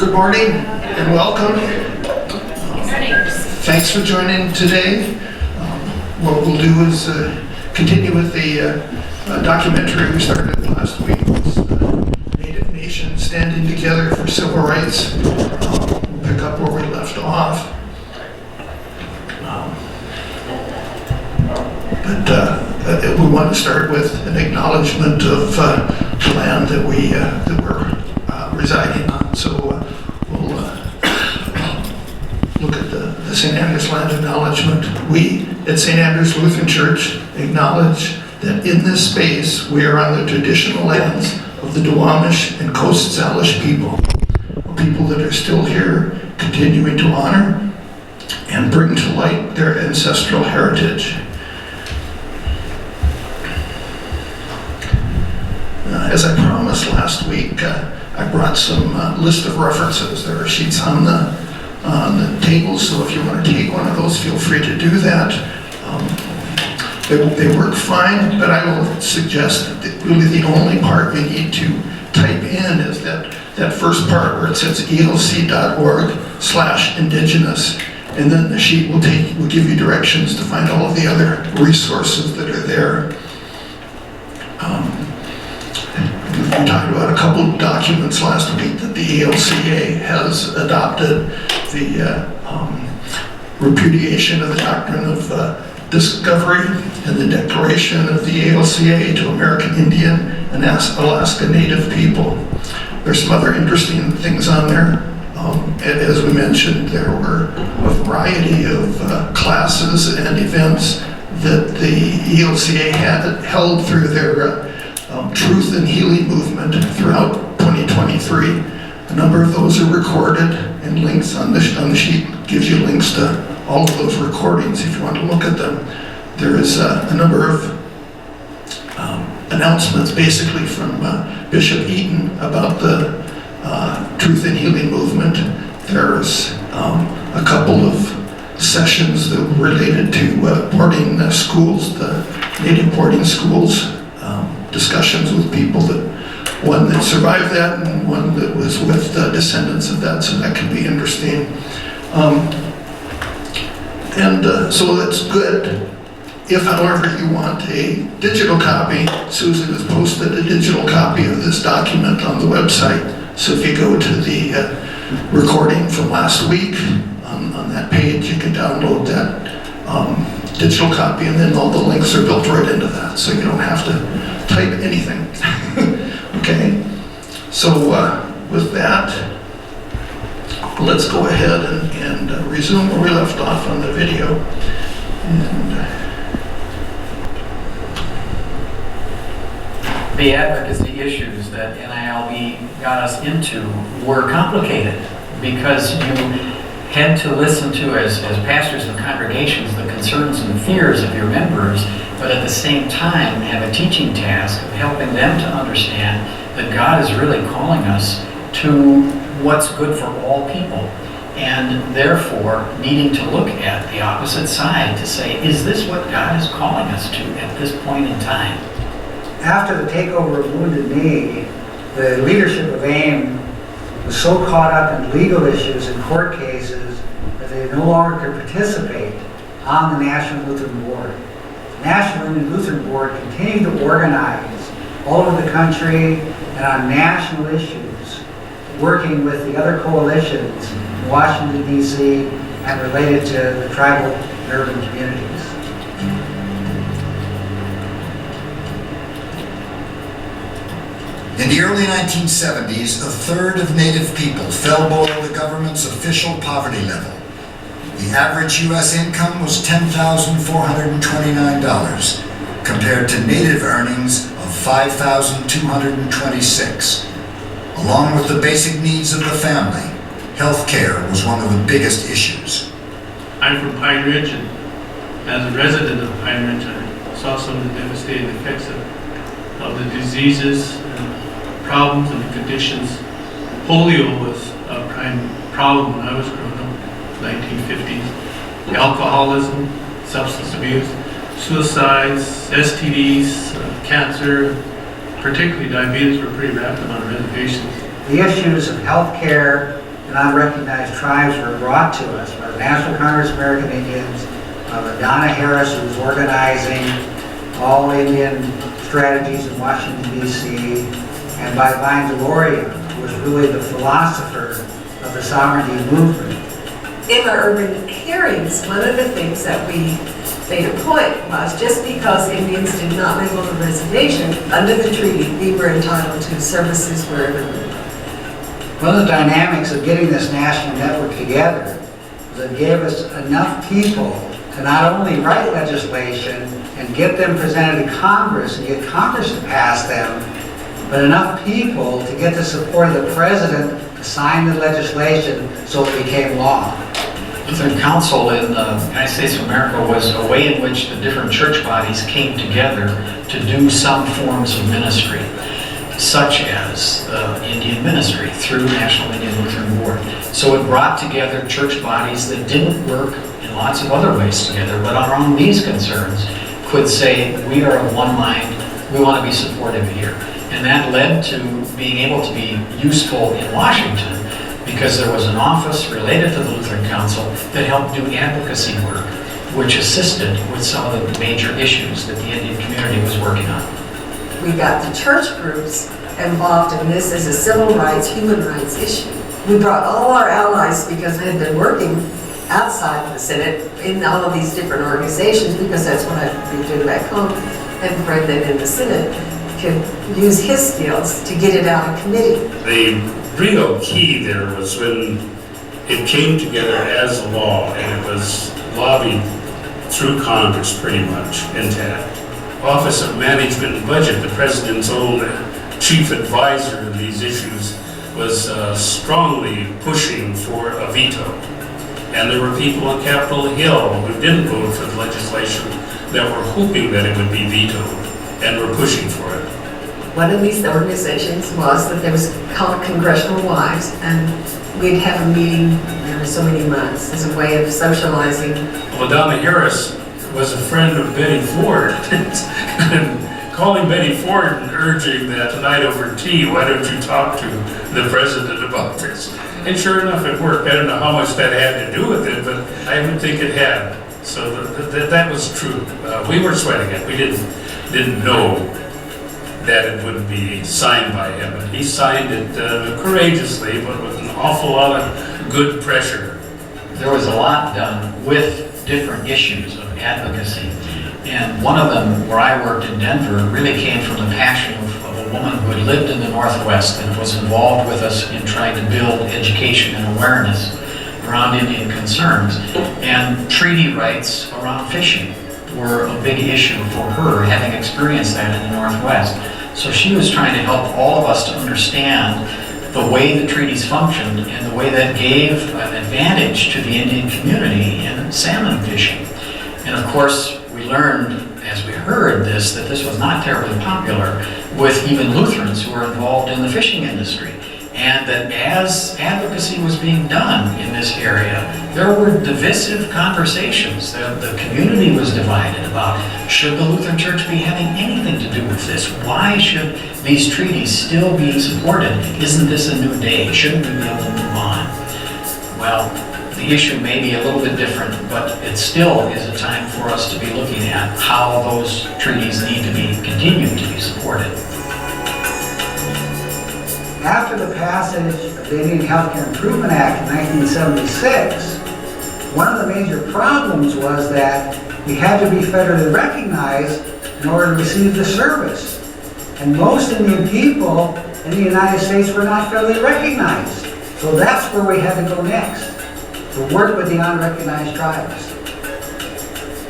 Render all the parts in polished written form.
Good morning and welcome. Thanks for joining today. What we'll do is continue with the documentary we started last week. Native Nations Standing Together for Civil Rights. We'll pick up where we left off. But we want to start with an acknowledgement of the land that we're residing on. So we'll look at the St. Andrews Land Acknowledgement. We at St. Andrews Lutheran Church acknowledge that in this space we are on the traditional lands of the Duwamish and Coast Salish people, a people that are still here, continuing to honor and bring to light their ancestral heritage. As I promised last week, I brought some list of references. There are sheets on the table, so if you want to take one of those, feel free to do that. They work fine, but I will suggest that really the only part we need to type in is that first part where it says elc.org/indigenous, and then the sheet will give you directions to find all of the other resources that are there. We talked about a couple of documents last week that the ELCA has adopted, the repudiation of the doctrine of discovery and the declaration of the ELCA to American Indian and Alaska Native people. There's some other interesting things on there. As we mentioned, there were a variety of classes and events that the ELCA had held through their Truth and Healing movement throughout 2023. A number of those are recorded, and links on the sheet gives you links to all of those recordings if you want to look at them. There is a number of announcements basically from Bishop Eaton about the Truth and Healing movement. There's a couple of sessions that were related to boarding schools, the native boarding schools, discussions with people, one that survived that and one that was with descendants of that, so that can be interesting. So that's good. If, however, you want a digital copy, Susan has posted a digital copy of this document on the website. So if you go to the recording from last week, on that page, you can download that digital copy, and then all the links are built right into that, so you don't have to type anything. Okay, so with that, let's go ahead and resume where we left off on the video. The advocacy issues that NILB got us into were complicated because you had to listen to, as pastors and congregations, the concerns and fears of your members, but at the same time have a teaching task of helping them to understand that God is really calling us to what's good for all people, and therefore needing to look at the opposite side to say, is this what God is calling us to at this point in time? After the takeover of Wounded Knee, the leadership of AIM was so caught up in legal issues and court cases that they no longer could participate on the National Lutheran Board. The National Lutheran Board continued to organize all over the country and on national issues, working with the other coalitions in Washington, D.C. and related to the tribal and urban communities. In the early 1970s, a third of Native people fell below the government's official poverty level. The average U.S. income was $10,429, compared to Native earnings of $5,226. Along with the basic needs of the family, health care was one of the biggest issues. I'm from Pine Ridge, and as a resident of Pine Ridge, I saw some of the devastating effects of the diseases and problems and the conditions. Polio was a prime problem when I was growing up, 1950s. Alcoholism, substance abuse, suicides, STDs, cancer, particularly diabetes, were pretty rampant on reservations. The issues of health care, and unrecognized tribes were brought to us by the National Congress of American Indians, by Donna Harris, who was organizing all Indian strategies in Washington, D.C., and by Vine Deloria, who was really the philosopher of the sovereignty movement. In our urban hearings, one of the things that we made a point was just because Indians did not live on the reservation, under the treaty, we were entitled to services wherever we were. One of the dynamics of getting this national network together was it gave us enough people to not only write legislation and get them presented to Congress and get Congress to pass them, but enough people to get the support of the president to sign the legislation so it became law. Lutheran Council in the United States of America was a way in which the different church bodies came together to do some forms of ministry, such as Indian ministry through National Indian Lutheran Board. So it brought together church bodies that didn't work in lots of other ways together, but around these concerns could say, we are of one mind, we want to be supportive here. And that led to being able to be useful in Washington, because there was an office related to the Lutheran Council that helped do advocacy work, which assisted with some of the major issues that the Indian community was working on. We got the church groups involved in this as a civil rights, human rights issue. We brought all our allies, because they had been working outside the Senate in all of these different organizations, because that's what I've been doing back home, and Fred then in the Senate could use his skills to get it out of committee. The real key there was when it came together as a law, and it was lobbied through Congress pretty much intact. Office of Management and Budget, the president's own chief advisor in these issues, was strongly pushing for a veto. And there were people on Capitol Hill who didn't vote for the legislation that were hoping that it would be vetoed and were pushing for it. One of these organizations was that there was called Congressional Wives, and we'd have a meeting every so many months as a way of socializing. Well, Donna Harris was a friend of Betty Ford, and calling Betty Ford and urging that tonight over tea, why don't you talk to the president about this? And sure enough, it worked. I don't know how much that had to do with it, but I would think it had. So that was true. We were sweating it. We didn't know that it would be signed by him. And he signed it courageously, but with an awful lot of good pressure. There was a lot done with different issues of advocacy. And one of them, where I worked in Denver, really came from the passion of a woman who had lived in the Northwest and was involved with us in trying to build education and awareness around Indian concerns. And treaty rights around fishing were a big issue for her, having experienced that in the Northwest. So she was trying to help all of us to understand the way the treaties functioned and the way that gave an advantage to the Indian community in salmon fishing. And of course, we learned, as we heard this, that this was not terribly popular with even Lutherans who were involved in the fishing industry. And that as advocacy was being done in this area, there were divisive conversations. The community was divided about, should the Lutheran Church be having anything to do with this? Why should these treaties still be supported? Isn't this a new day? Shouldn't we be able to move on? Well, the issue may be a little bit different, but it still is a time for us to be looking at how those treaties need to be continued to be supported. After the passage of the Indian Healthcare Improvement Act in 1976, one of the major problems was that we had to be federally recognized in order to receive the service. And most Indian people in the United States were not federally recognized. So that's where we had to go next, to work with the unrecognized tribes.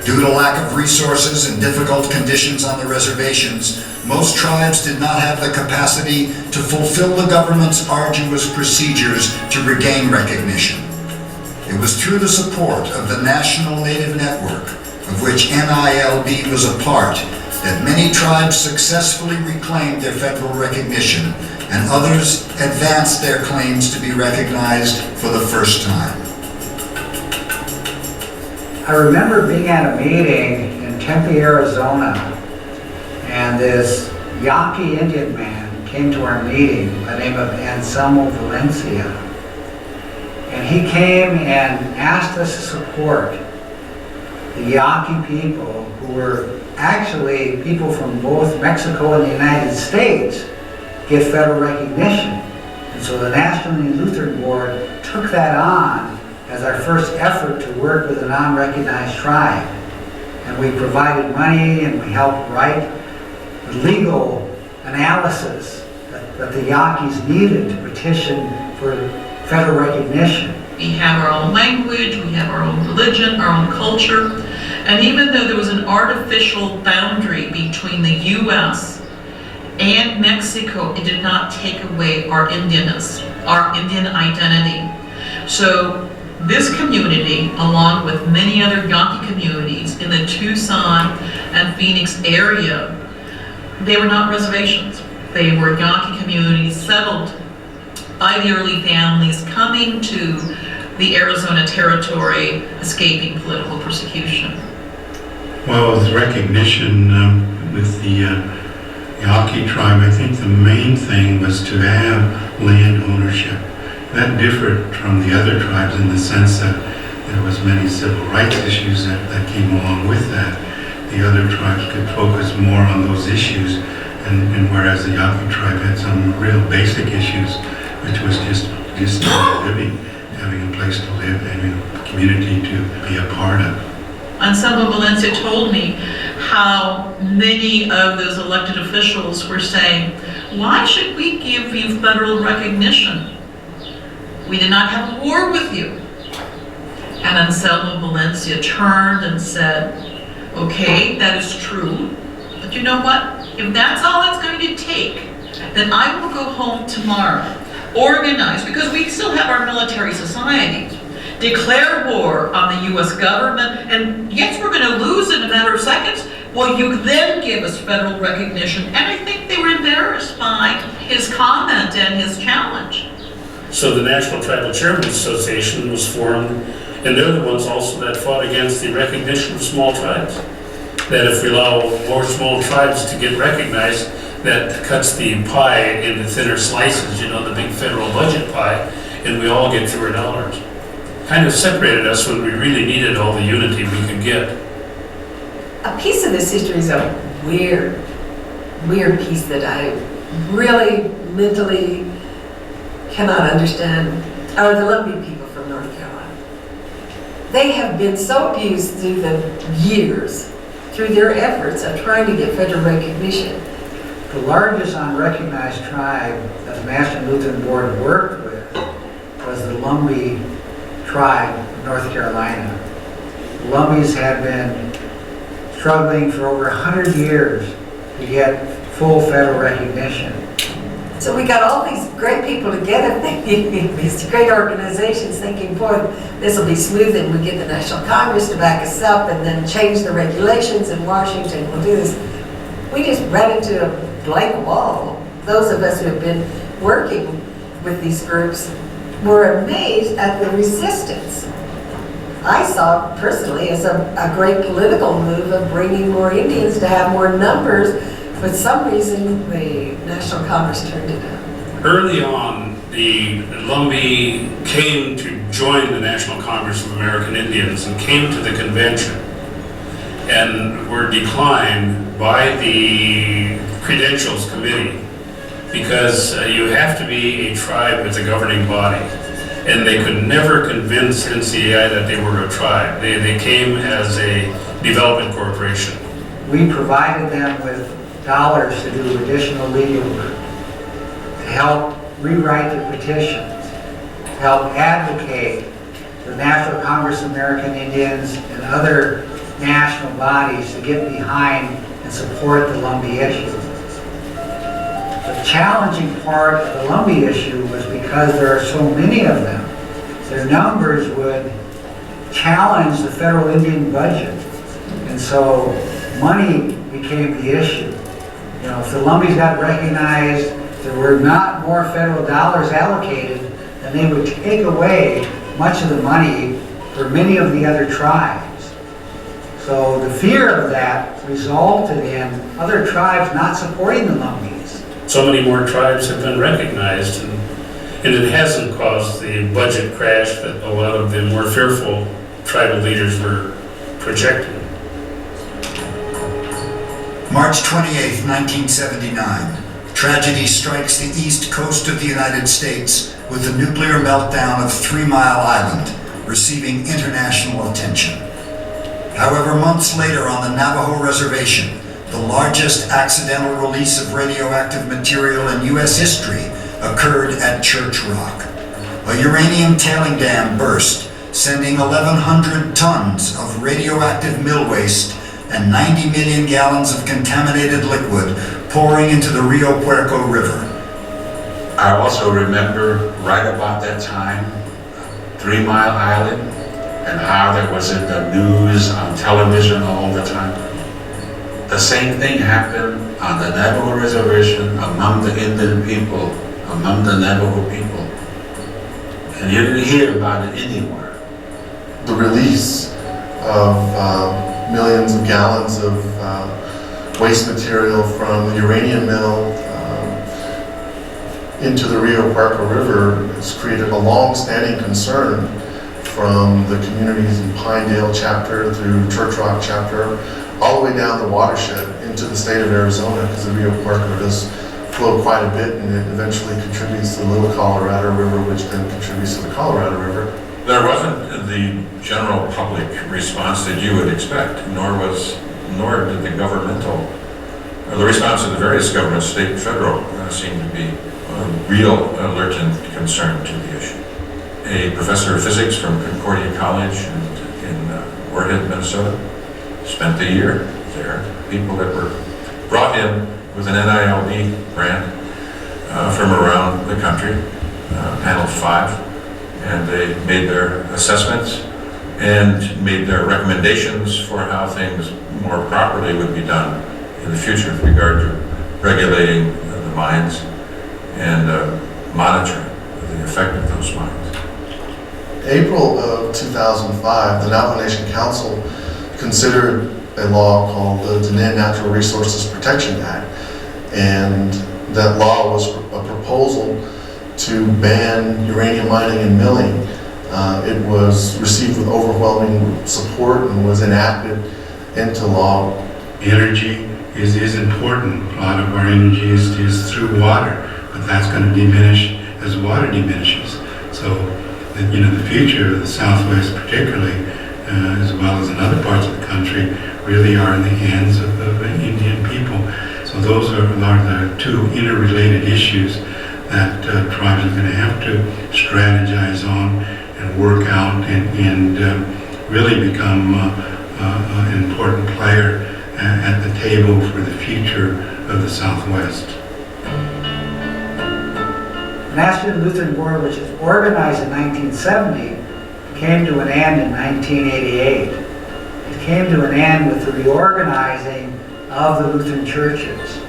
Due to lack of resources and difficult conditions on the reservations, most tribes did not have the capacity to fulfill the government's arduous procedures to regain recognition. It was through the support of the National Native Network, of which NILB was a part, that many tribes successfully reclaimed their federal recognition, and others advanced their claims to be recognized for the first time. I remember being at a meeting in Tempe, Arizona, and this Yaqui Indian man came to our meeting by the name of Anselmo Valencia. And he came and asked us to support the Yaqui people, who were actually people from both Mexico and the United States, get federal recognition. And so the National Indian Lutheran Board took that on as our first effort to work with a non-recognized tribe. And we provided money and we helped write the legal analysis that the Yaquis needed to petition for federal recognition. We have our own language, we have our own religion, our own culture. And even though there was an artificial boundary between the U.S. and Mexico, it did not take away our Indianness, our Indian identity. So this community, along with many other Yaqui communities in the Tucson and Phoenix area, they were not reservations. They were Yaqui communities settled by the early families coming to the Arizona territory, escaping political persecution. Well, with recognition with the Yaqui tribe, I think the main thing was to have land ownership. That differed from the other tribes in the sense that there was many civil rights issues that came along with that. The other tribes could focus more on those issues, and whereas the Yaqui tribe had some real basic issues, which was just living, having a place to live, having a community to be a part of. And Szabo Valencia told me how many of those elected officials were saying, why should we give you federal recognition? We did not have a war with you. And then Szabo Valencia turned and said, okay, that is true, but you know what? If that's all it's going to take, then I will go home tomorrow, organize, because we still have our military society, declare war on the U.S. government, and yes, we're going to lose in a matter of seconds. Well, you then give us federal recognition. And I think they were embarrassed by his comment and his challenge. So the National Tribal Chairmen's Association was formed, and they're the ones also that fought against the recognition of small tribes. That if we allow more small tribes to get recognized, that cuts the pie into thinner slices, you know, the big federal budget pie, and we all get fewer dollars. Kind of separated us when we really needed all the unity we could get. A piece of this history is a weird piece that I really mentally cannot understand, are the Lumbee people from North Carolina. They have been so abused through the years, through their efforts of trying to get federal recognition. The largest unrecognized tribe that the National Lutheran Board worked with was the Lumbee tribe of North Carolina. The Lumbees had been struggling for over 100 years to get full federal recognition. So we got all these great people together thinking, these great organizations thinking, boy, this will be smooth, and we get the National Congress to back us up and then change the regulations in Washington, we'll do this. We just ran into a blank wall. Those of us who have been working with these groups were amazed at the resistance. I saw personally as a great political move of bringing more Indians to have more numbers. For some reason, the National Congress turned it down. Early on, the Lumbee came to join the National Congress of American Indians and came to the convention and were declined by the Credentials Committee because you have to be a tribe with a governing body. And they could never convince NCAI that they were a tribe. They came as a development corporation. We provided them with dollars to do additional legal work, to help rewrite the petitions, to help advocate the National Congress of American Indians and other national bodies to get behind and support the Lumbee issue. The challenging part of the Lumbee issue was because there are so many of them. Their numbers would challenge the federal Indian budget. And so money became the issue. You know, if the Lumbees got recognized, there were not more federal dollars allocated, then they would take away much of the money for many of the other tribes. So the fear of that resulted in other tribes not supporting the Lumbees. So many more tribes have been recognized, And it hasn't caused the budget crash that a lot of the more fearful tribal leaders were projecting. March 28, 1979. Tragedy strikes the east coast of the United States with the nuclear meltdown of 3 Mile Island, receiving international attention. However, months later on the Navajo Reservation, the largest accidental release of radioactive material in U.S. history occurred at Church Rock. A uranium tailing dam burst, sending 1,100 tons of radioactive mill waste and 90 million gallons of contaminated liquid pouring into the Rio Puerco River. I also remember right about that time, 3 Mile Island, and how that was in the news, on television all the time. The same thing happened on the Navajo Reservation among the Indian people, among the Navajo people. And you didn't hear about it anywhere. The release of millions of gallons of waste material from the uranium mill into the Rio Puerco River has created a long-standing concern from the communities in Pinedale chapter through Church Rock chapter, all the way down the watershed into the state of Arizona, because the Rio Puerco does flow quite a bit and it eventually contributes to the Little Colorado River, which then contributes to the Colorado River. There wasn't the general public response that you would expect, nor did the governmental, or the response of the various governments, state and federal, seemed to be a real alert and concern to the issue. A professor of physics from Concordia College in Moorhead, Minnesota, spent a year there. People that were brought in with an NILB grant from around the country, panel of 5, and they made their assessments and made their recommendations for how things more properly would be done in the future with regard to regulating the mines and monitoring the effect of those mines. April of 2005, the Navajo Nation Council considered a law called the Diné Natural Resources Protection Act, and that law was a proposal to ban uranium mining and milling. It was received with overwhelming support and was enacted into law. Energy is important. A lot of our energy is through water, but that's going to diminish as water diminishes. So, the future of the Southwest particularly, as well as in other parts of the country, really are in the hands of Indian people. So those are the two interrelated issues that tribes are going to have to strategize on and work out and really become an important player at the table for the future of the Southwest. The National Lutheran Board, which was organized in 1970, came to an end in 1988. It came to an end with the reorganizing of the Lutheran churches.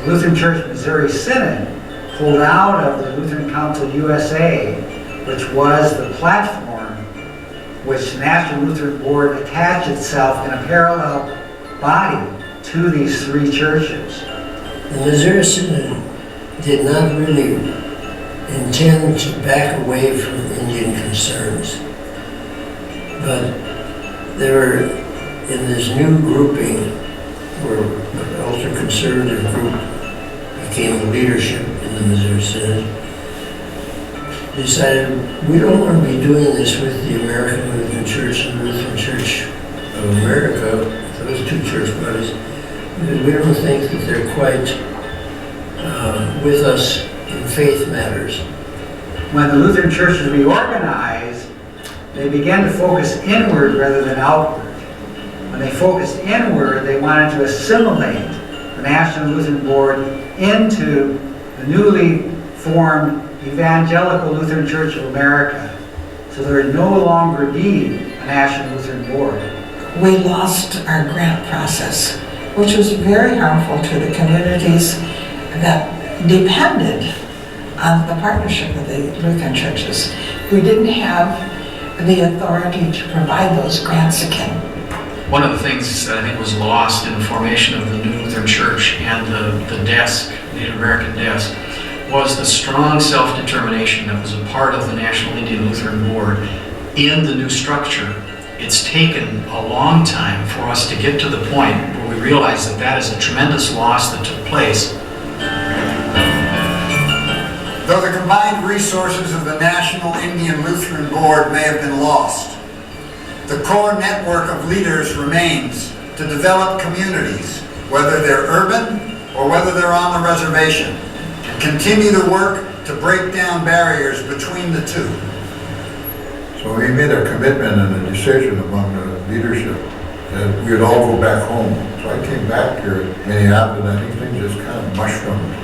The Lutheran Church Missouri Synod pulled out of the Lutheran Council USA, which was the platform which the National Lutheran Board attached itself in a parallel body to these 3 churches. The Missouri Synod did not really intend to back away from Indian concerns, but they were in this new grouping where an ultra-conservative group became leadership in the Missouri Synod, decided we don't want to be doing this with the American Lutheran Church and the Lutheran Church of America, those 2 church bodies, because we don't think that they're quite with us in faith matters. When the Lutheran churches reorganized, they began to focus inward rather than outward. When they focused inward, they wanted to assimilate the National Lutheran Board into the newly formed Evangelical Lutheran Church of America. So there would no longer be a National Lutheran Board. We lost our grant process, which was very harmful to the communities that depended on the partnership of the Lutheran churches. We didn't have the authority to provide those grants again. One of the things that I think was lost in the formation of the new Lutheran Church and the desk, Native American desk, was the strong self-determination that was a part of the National Indian Lutheran Board in the new structure. It's taken a long time for us to get to the point where we realize that that is a tremendous loss that took place. Though the combined resources of the National Indian Lutheran Board may have been lost, the core network of leaders remains to develop communities, whether they're urban or whether they're on the reservation, and continue to work to break down barriers between the two. So we made a commitment and a decision among the leadership that we would all go back home. So I came back here at Minneapolis, and I think things just kind of mushroomed.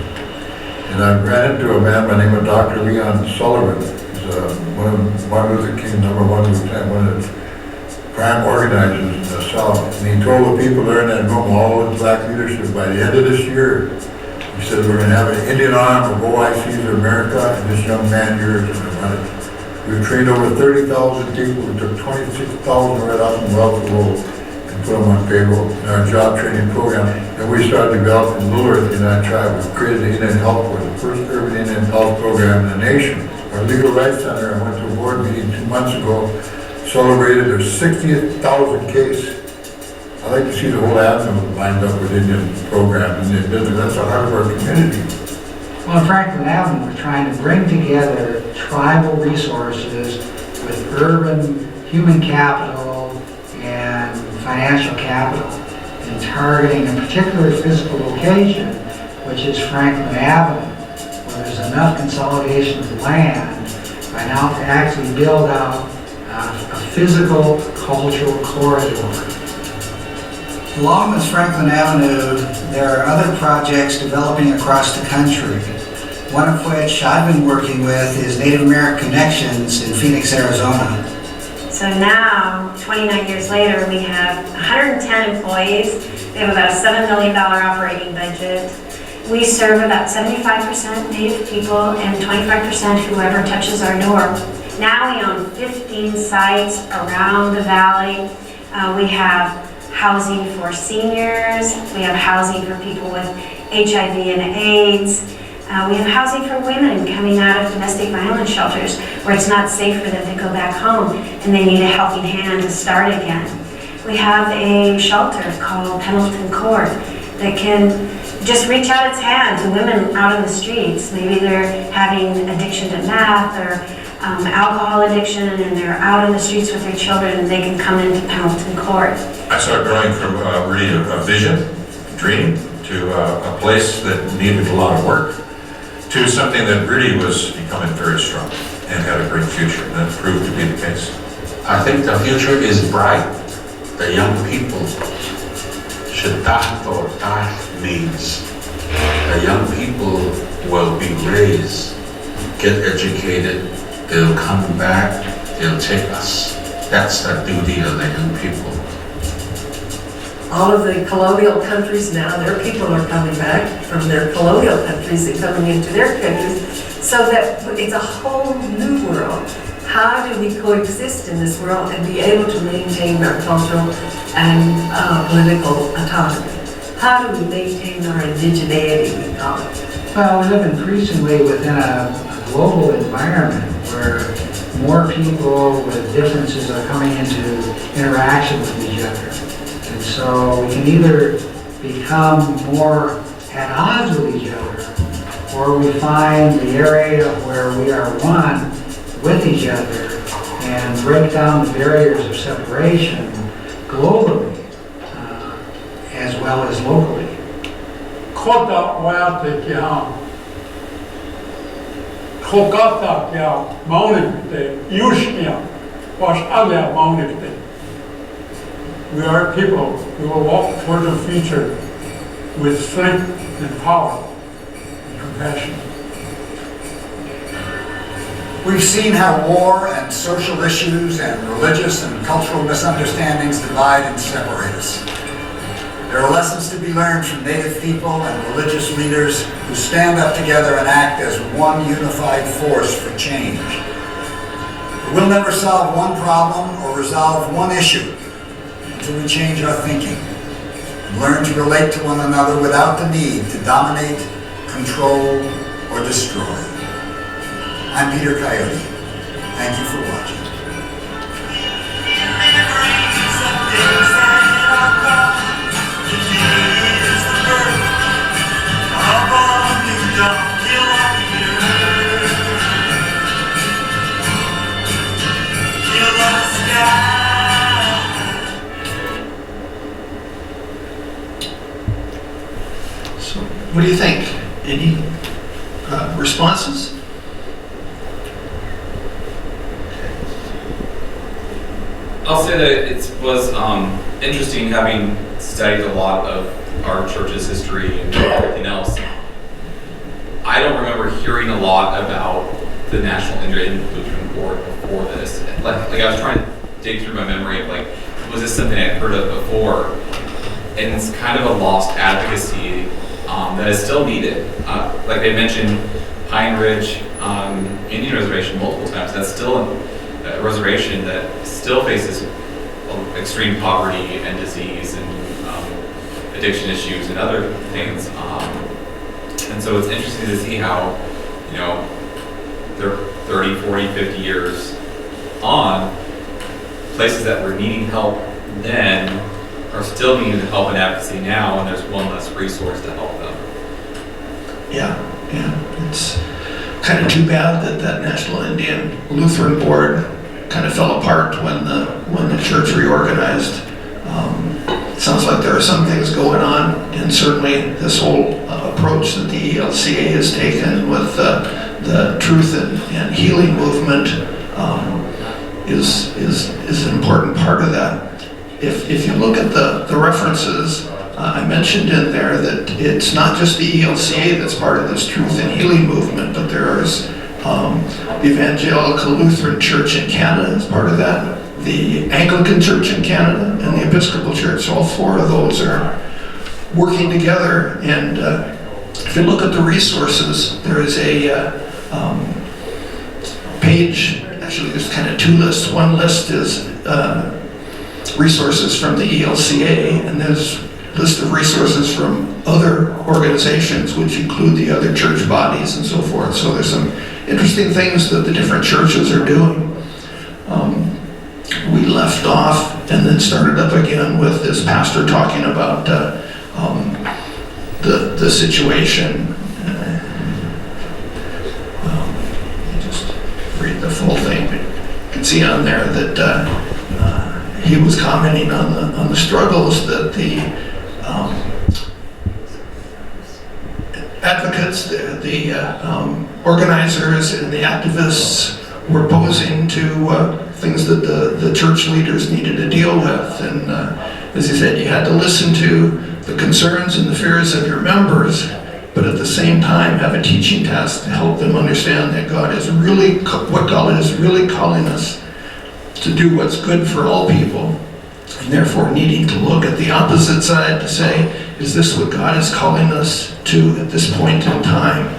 And I ran into a man by the name of Dr. Leon Sullivan. He's one of Martin Luther King, #1 lieutenant, one of the prime organizers in the South. And he told the people there in that room, all the black leadership, by the end of this year, he said, we're going to have an Indian arm of OICs of America, and this young man here is going to run it. We've trained over 30,000 people. We took 26,000 right out from Wells Road and put them on payroll in our job training program. And we started developing Lure in our tribe. We created the Indian Health Board, the first urban Indian health program in the nation. Our Legal Rights Center, I went to a board meeting 2 months ago, celebrated their 60,000 case. I'd like to see the whole avenue lined up with Indian programs and Indian business. That's the heart of our community. Well, on Franklin Avenue, we're trying to bring together tribal resources with urban human capital and financial capital and targeting a particular physical location, which is Franklin Avenue, where there's enough consolidation of land by now to actually build out a physical cultural corridor. Along with Franklin Avenue, there are other projects developing across the country, one of which I've been working with is Native American Connections in Phoenix, Arizona. So now, 29 years later, we have 110 employees. We have about a $7 million operating budget. We serve about 75% Native people and 25% whoever touches our door. Now we own 15 sites around the valley. We have housing for seniors. We have housing for people with HIV and AIDS. We have housing for women coming out of domestic violence shelters where it's not safe for them to go back home and they need a helping hand to start again. We have a shelter called Pendleton Court that can just reach out its hand to women out in the streets. Maybe they're having addiction to meth or alcohol addiction and they're out in the streets with their children and they can come into Pendleton Court. I saw it growing from really a vision, a dream, to a place that needed a lot of work, to something that really was becoming very strong and had a great future, and that proved to be the case. I think the future is bright. The young people should that or that means the young people will be raised, get educated, they'll come back, they'll take us. That's the duty of the young people. All of the colonial countries now, their people are coming back from their colonial countries and coming into their countries, so that it's a whole new world. How do we coexist in this world and be able to maintain our cultural and political autonomy? How do we maintain our indigeneity, we call it? Well, we live increasingly within a global environment where more people with differences are coming into interaction with each other. And so we can either become more at odds with each other, or we find the area where we are one with each other and break down the barriers of separation globally as well as locally. Kota wate kia, kokata kia maunipte, yushkia, was alia maunipte. We are people who will walk toward the future with strength and power and compassion. We've seen how war and social issues and religious and cultural misunderstandings divide and separate us. There are lessons to be learned from Native people and religious leaders who stand up together and act as one unified force for change. But we'll never solve one problem or resolve one issue until we change our thinking and learn to relate to one another without the need to dominate, control, or or destroy. I'm Peter Coyote. Thank you for watching. So, what do you think? Any responses? I'll say that it was interesting having studied a lot of our church's history and everything else. I don't remember hearing a lot about the National Independent Lutheran Board before this. Like I was trying to dig through my memory of was this something I'd heard of before? And it's kind of a lost advocacy that is still needed. Like they mentioned, Pine Ridge Indian Reservation multiple times. That's still a reservation that still faces extreme poverty and disease and addiction issues and other things. And so it's interesting to see how, they're 30, 40, 50 years on, places that were needing help then are still needing help and advocacy now, and there's one less resource to help them. Yeah. It's kind of too bad that that National Indian Lutheran Board kind of fell apart when the church reorganized. Sounds like there are some things going on, and certainly this whole approach that the ELCA has taken with the truth and healing movement is an important part of that. If you look at the references, I mentioned in there that it's not just the ELCA that's part of this truth and healing movement, but there's the Evangelical Lutheran Church in Canada is part of that, the Anglican Church in Canada, and the Episcopal Church. So all four of those are working together. And if you look at the resources, there is a page, actually there's kind of two lists. One list is resources from the ELCA, and there's a list of resources from other organizations, which include the other church bodies and so forth. So there's some interesting things that the different churches are doing. We left off and then started up again with this pastor talking about the situation. Just read the full thing. You can see on there that he was commenting on the struggles that the advocates, the organizers, and the activists were posing to things that the church leaders needed to deal with. And as he said, you had to listen to the concerns and the fears of your members, but at the same time have a teaching task to help them understand that God is really, what God is really calling us to do what's good for all people, and therefore needing to look at the opposite side to say, is this what God is calling us to at this point in time?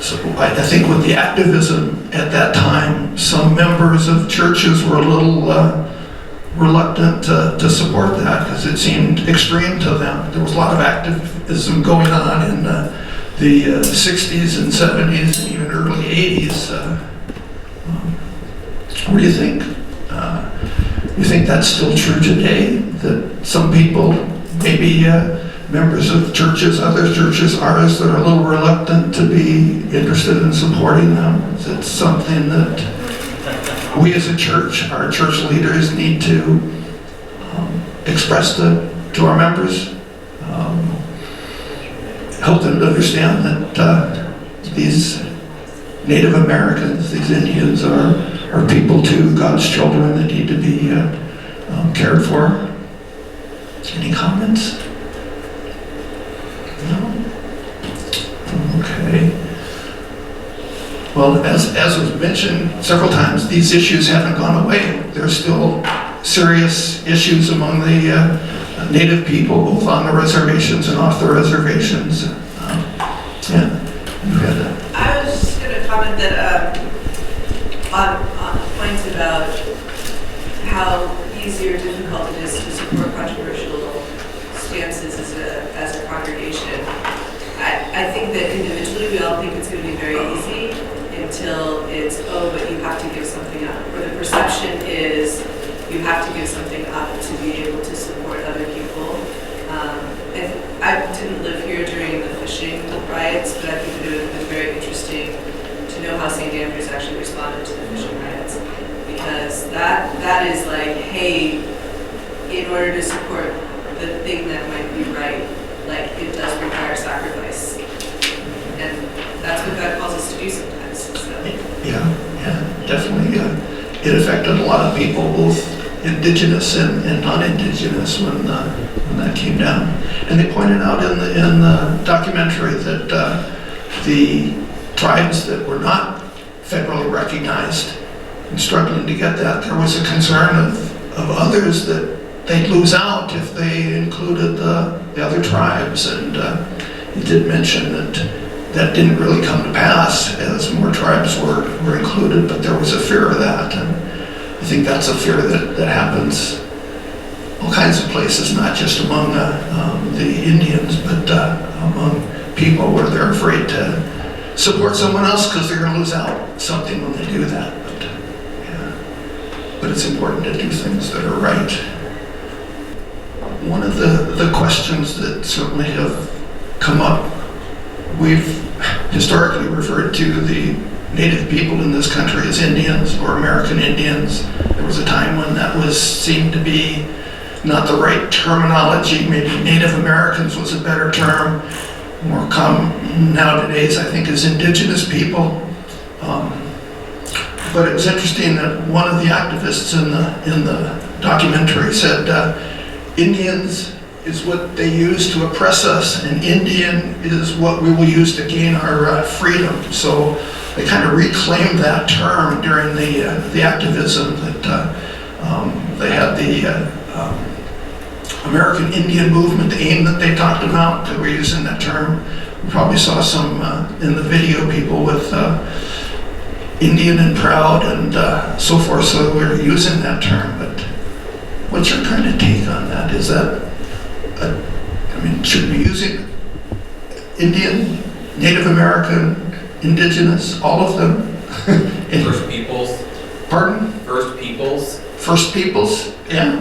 So I think with the activism at that time, some members of churches were a little reluctant to support that because it seemed extreme to them. There was a lot of activism going on in the 60s and 70s and even early 80s. What do you think? You think that's still true today? That some people, maybe members of churches, other churches, ours, that are a little reluctant to be interested in supporting them? Is it something that we as a church, our church leaders, need to express to our members? Help them to understand that these Native Americans, these Indians are people too, God's children that need to be cared for. Any comments? No? Okay. Well, as was mentioned several times, these issues haven't gone away. There's still serious issues among the Native people, both on the reservations and off the reservations. Yeah, you had that. I was just going to comment that on the point about how easy or difficult it is to support controversial stances as a congregation. I think that individually we all think it's going to be very easy until it's, oh, but you have to give something up. Or the perception is you have to give something up to be able to support other people. And I didn't live here during the fishing riots, but I think it would have been very interesting to know how St. Andrews actually responded to the fishing riots. Because that is like, hey, in order to support the thing that might be right, like it does require sacrifice. And that's what God calls us to do sometimes. So. Yeah, definitely. It affected a lot of people, both indigenous and non-indigenous, when that came down. And they pointed out in the documentary that the tribes that were not federally recognized and struggling to get that, there was a concern of others that they'd lose out if they included the other tribes. And he did mention that didn't really come to pass as more tribes were included, but there was a fear of that. And I think that's a fear that happens all kinds of places, not just among the Indians, but among people where they're afraid to support someone else because they're going to lose out something when they do that. But it's important to do things that are right. One of the questions that certainly have come up, we've historically referred to the native people in this country as Indians or American Indians. There was a time when that seemed to be not the right terminology. Maybe Native Americans was a better term. More common nowadays, I think, is indigenous people. But it was interesting that one of the activists in the documentary said, Indians is what they use to oppress us, and Indian is what we will use to gain our freedom. So they kind of reclaimed that term during the activism, that they had the American Indian movement, the AIM that they talked about, that were using that term. We probably saw some in the video, people with Indian and proud and so forth, so we're using that term. But what's your kind of take on that? Is that, should we use it? Indian, Native American, indigenous, all of them? First Peoples. Pardon? First Peoples. First Peoples, yeah.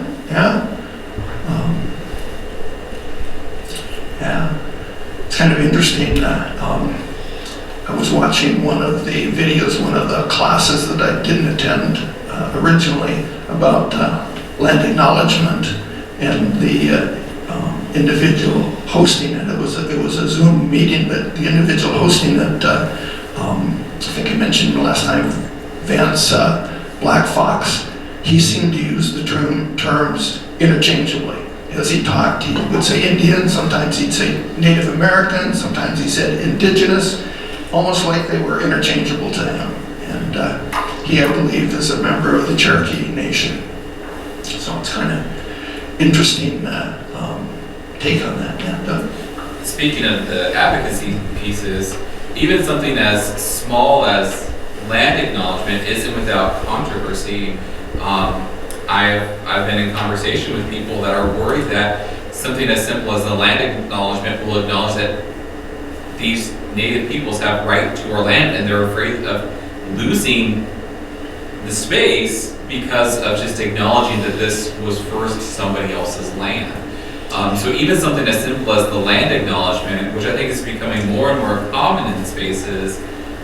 It's kind of interesting. I was watching one of the videos, one of the classes that I didn't attend originally, about land acknowledgement, and the individual hosting it. It was a Zoom meeting, but the individual hosting it, I think I mentioned last time, Vance Black Fox, he seemed to use the terms interchangeably. As he talked, he would say Indian, sometimes he'd say Native American, sometimes he said indigenous, almost like they were interchangeable to him. And he, I believe, is a member of the Cherokee Nation. So it's kind of interesting take on that. Yeah, Doug? Speaking of the advocacy pieces, even something as small as land acknowledgement isn't without controversy. I've been in conversation with people that are worried that something as simple as the land acknowledgement will acknowledge that these native peoples have right to our land, and they're afraid of losing the space because of just acknowledging that this was first somebody else's land. So even something as simple as the land acknowledgement, which I think is becoming more and more common in spaces,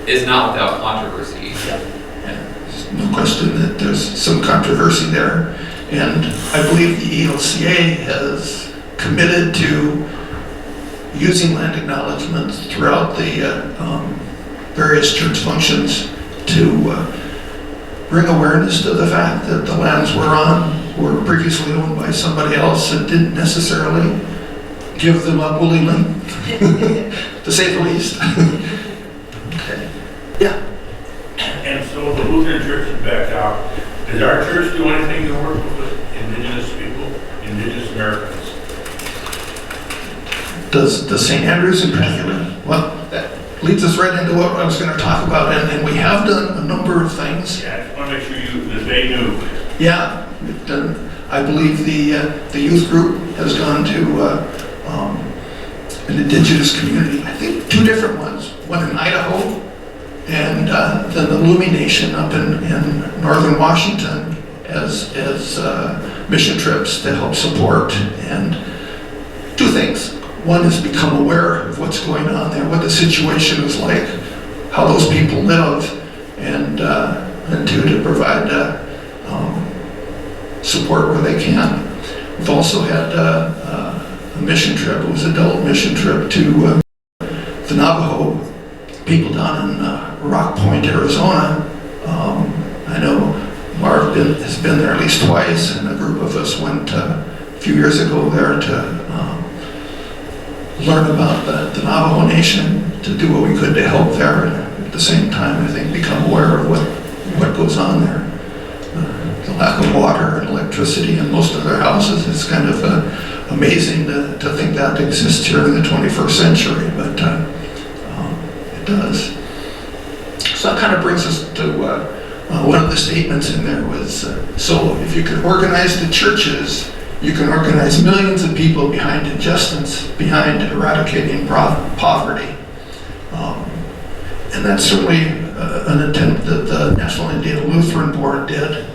is not without controversy. There's no question that there's some controversy there. And I believe the ELCA has committed to using land acknowledgements throughout the various church functions to bring awareness to the fact that the lands we're on were previously owned by somebody else and didn't necessarily give them up willingly, to say the least. Okay. Yeah. And so the Lutheran Church is back out. Does our church do anything to work with indigenous people, indigenous Americans? Does St. Andrews in particular? Well, that leads us right into what I was going to talk about, and we have done a number of things. Yeah, I just want to make sure that they knew. Yeah, we've done, I believe the youth group has gone to an indigenous community. I think 2 different ones, one in Idaho and then the Lumi Nation up in northern Washington as mission trips to help support. And 2 things. One is become aware of what's going on there, what the situation is like, how those people live, and 2, to provide support where they can. We've also had a mission trip, it was an adult mission trip to the Navajo people down in Rock Point, Arizona. I know Marv has been there at least twice, and a group of us went a few years ago there to learn about the Navajo Nation, to do what we could to help there, and at the same time, I think, become aware of what goes on there. The lack of water and electricity in most of their houses is kind of amazing to think that exists here in the 21st century, but it does. So that kind of brings us to one of the statements in there was, so if you can organize the churches, you can organize millions of people behind injustice, behind eradicating poverty. And that's certainly an attempt that the National Indian Lutheran Board did.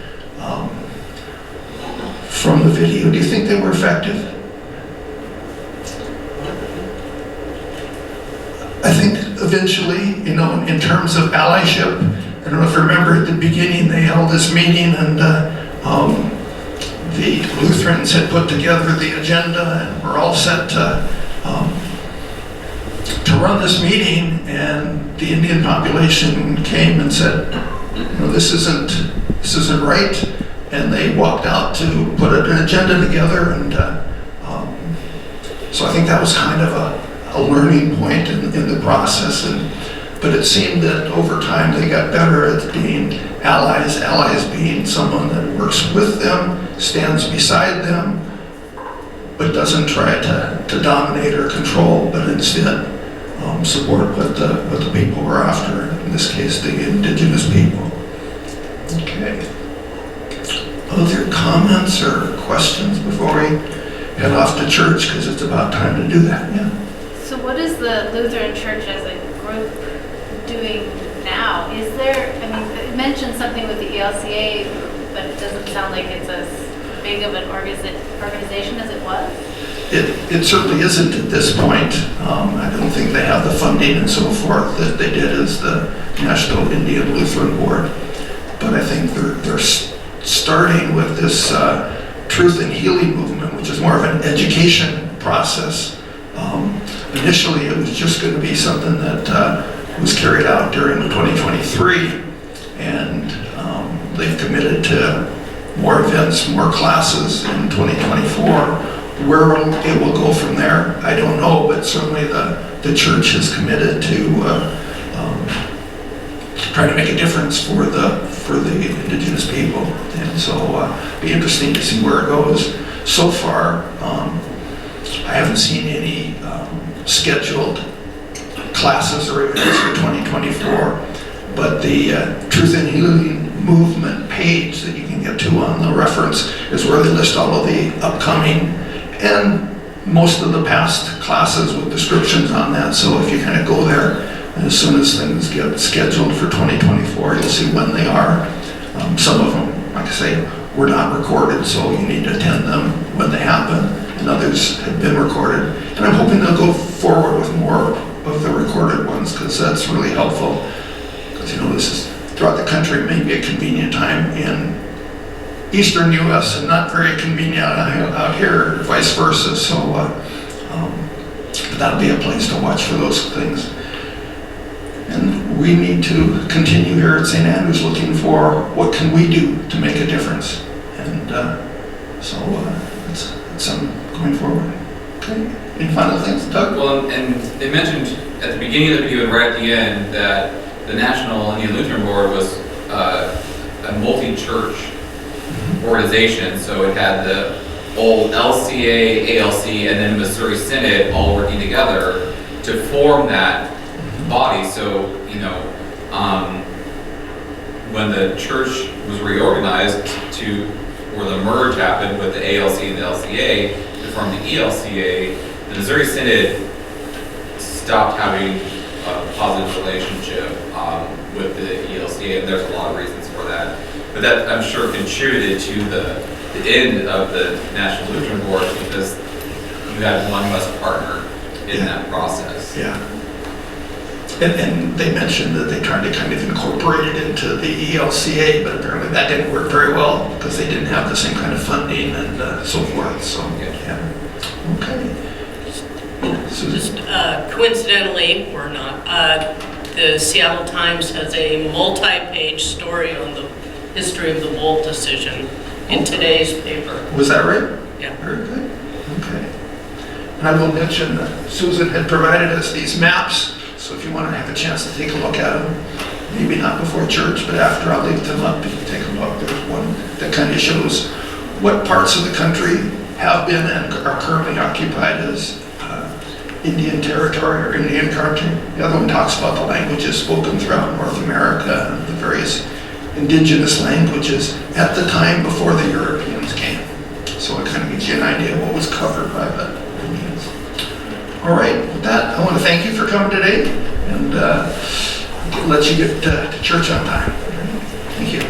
From the video, do you think they were effective? I think eventually, in terms of allyship, I don't know if you remember at the beginning, they held this meeting and the Lutherans had put together the agenda and were all set to run this meeting, and the Indian population came and said, this isn't right, and they walked out to put an agenda together, and so I think that was kind of a learning point in the process, but it seemed that over time they got better at being allies being someone that works with them, stands beside them, but doesn't try to dominate or control, but instead support what the people were after, in this case the indigenous people. Okay. Other comments or questions before we head off to church, because it's about time to do that? Yeah. So what is the Lutheran Church as a group doing now? Is there, it mentioned something with the ELCA, but it doesn't sound like it's as big of an organization as it was? It certainly isn't at this point. I don't think they have the funding and so forth that they did as the National Indian Lutheran Board. But I think they're starting with this truth and healing movement, which is more of an education process. Initially, it was just going to be something that was carried out during 2023, and they've committed to more events, more classes in 2024. Where it will go from there, I don't know, but certainly the church has committed to try to make a difference for the indigenous people, and so be interesting to see where it goes. So far, I haven't seen any scheduled classes or events for 2024, but the Truth and Healing Movement page that you can get to on the reference is where they list all of the upcoming and most of the past classes with descriptions on that. So if you kind of go there, and as soon as things get scheduled for 2024, you'll see when they are. Some of them, like I say, were not recorded, so you need to attend them when they happen, and others have been recorded. And I'm hoping they'll go forward with more of the recorded ones, because that's really helpful. Because this is throughout the country, maybe a convenient time in eastern U.S. and not very convenient out here, vice versa. So that'll be a place to watch for those things. And we need to continue here at St. Andrews looking for what can we do to make a difference. And so it's going forward. Okay. Any final things, Doug? Well, and they mentioned at the beginning of the video and right at the end that the National Indian Lutheran Board was a multi-church organization, so it had the old LCA, ALC, and then Missouri Synod all working together to form that body. So, when the church was reorganized where the merge happened with the ALC and the LCA to form the ELCA, the Missouri Synod stopped having a positive relationship with the ELCA, and there's a lot of reasons for that. But that, I'm sure, contributed to the end of the National Lutheran Board, because you had one less partner in that process. Yeah. And they mentioned that they tried to kind of incorporate it into the ELCA, but apparently that didn't work very well because they didn't have the same kind of funding and so forth. So, yeah. Okay. Just coincidentally, or not, the Seattle Times has a multi-page story on the history of the Volt decision in today's paper. Was that right? Yeah. Very good. Okay. And I will mention that Susan had provided us these maps, so if you want to have a chance to take a look at them, maybe not before church, but after, I'll leave them up. You can take a look. There's one that kind of shows what parts of the country have been and are currently occupied as Indian territory or Indian country. The other one talks about the languages spoken throughout North America and the various indigenous languages at the time before the Europeans came. So it kind of gives you an idea of what was covered by the Indians. All right, with that, I want to thank you for coming today and let you get to church on time. Thank you.